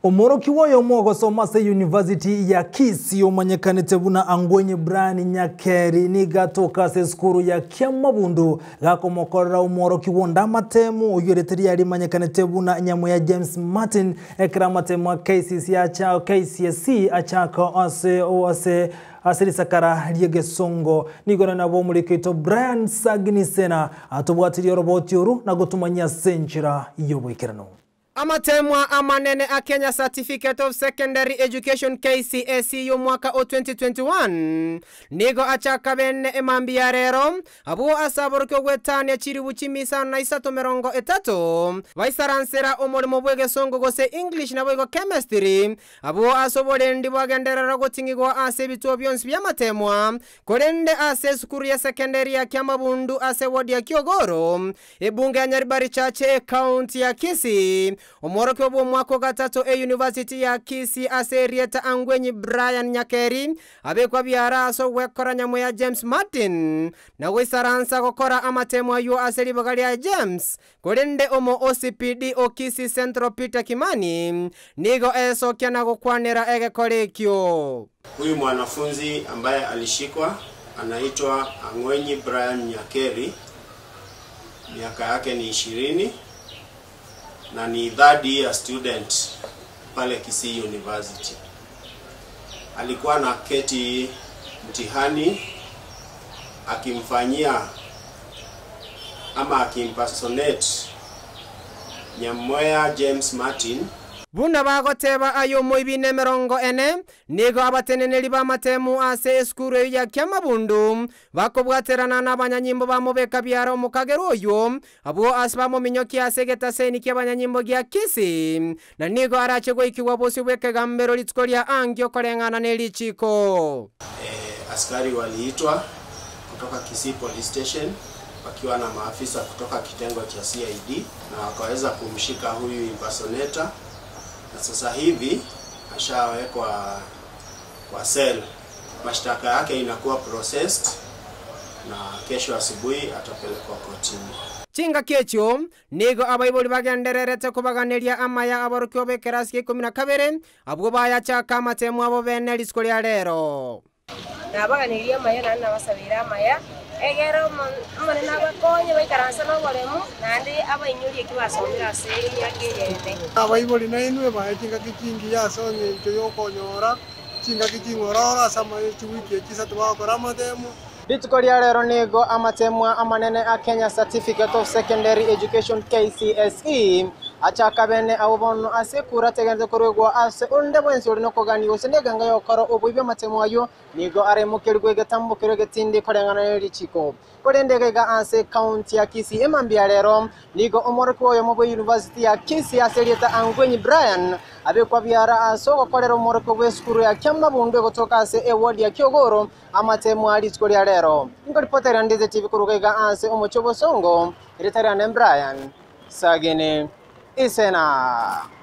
Omoroki woyo mwogosoma se University ya Kisii omanyekanite buna Angwenyi Brian Nyakeri ni gatoka se skuru ya Kiamabundu gakomokorera omoroki wonda matemu oyoreteri yari manyekanite buna nyamu ya James Martin ekra matemu KCSE acha KCSE achaka ase asirisakara ryegesongo nigona nabo muri kito Brian Sagnisena atubwatiriye roboti oru na gutumanya senchira yobwikirano. Amatemwa amanene a Kenya Certificate of Secondary Education KCSE yo mwaka o 2021 nigo achaka bene emambia rero abo asaboroko gwetane chiribu chimisa na isato merongo etato vaisaransera omolimo bwegesongo gose English na bwego chemistry abo asobole ndi bwagenderera gotingigwa ase bituo byonsi byamatemwa korende ase skuru ya secondary ya Kiamabundu ase ward ya Kiogoro ebunge ya Nyaribari chache county ya Kisii. Omoroki obo mwako gatatu University ya Kisii ase rieta Angwenyi Brian Nyakeri abekwa byara aso wekora nyamu ya James Martin na wisaransa gokora amatemwa yo ase libagari ya James korende omo OCPD o Kisii Central Peter Kimani nigo eso kiana gokwanera egekorekyo. Huyu mwanafunzi ambaye alishikwa anaitwa Angwenyi Brian Nyakeri, miaka yake ni 20 na ni third year student pale Kisii University. Alikuwa na keti mtihani akimfanyia ama akimpersonate Nyamoya James Martin. Bunda bagoteba ayo moibine merongo ene nigo abateneneri bamatemu ase eskuru ya Kiamabundu bakobwaterana n'abanyanyimbo bamobeka byaro mu Kagero yo abo asbamo minyoki ase getaseni ky'abanyanyimbo gya Kisii na nigo arachegwa ikiwa bosi bwekegambero litskoria angyo korengana nelichiko. Askari waliitwa kutoka Kisii Police Station wakiwa na maafisa kutoka kitengo cha CID na wakaweza kumshika huyu impersonator. Na sasa hivi ashawekwa kwa cell. Mashtaka yake inakuwa processed na kesho asubuhi atapelekwa kotini. Chinga kecho nigo abaiboli bagendererete kubaganiria amaya abaruki obekerasi 12 abwo bayachaka amatemu abo bene liskoli ya lero. Nabaganiria amaya na basabira amaya egero mone nabakonye baikaransa no bolemu nandi abainyuri ekibasomera se yakirende abaiboli na inwe baetinga kikingi yasonye icyo yokonyora kinga kikingorora sama chuwiki ekisa twakora amatemu. Liskoli ya lero nigo amatemwa amanene a Kenya Certificate of Secondary Education KCSE achaka bene abo bono ase kura tegenze korwegwa ase onde bwensi uri no kogani osende ganga yokoro obuibya matemu ayo nigo aremukirwe getambukirwe getindi korengana nelichiko korende gega ase county ya Kisii emambia lero nigo omoroki oyo mu University ya Kisii ase rieta Angwenyi Brian abekwa byara aso gokorera omoroki we skuru ya Kiamabundu gotoka ase ward ya Kiogoro amatemu ali skuru ya lero ngoripotera Ndize TV kurugega ase omochobo songo rietera Brian Sagene Isena.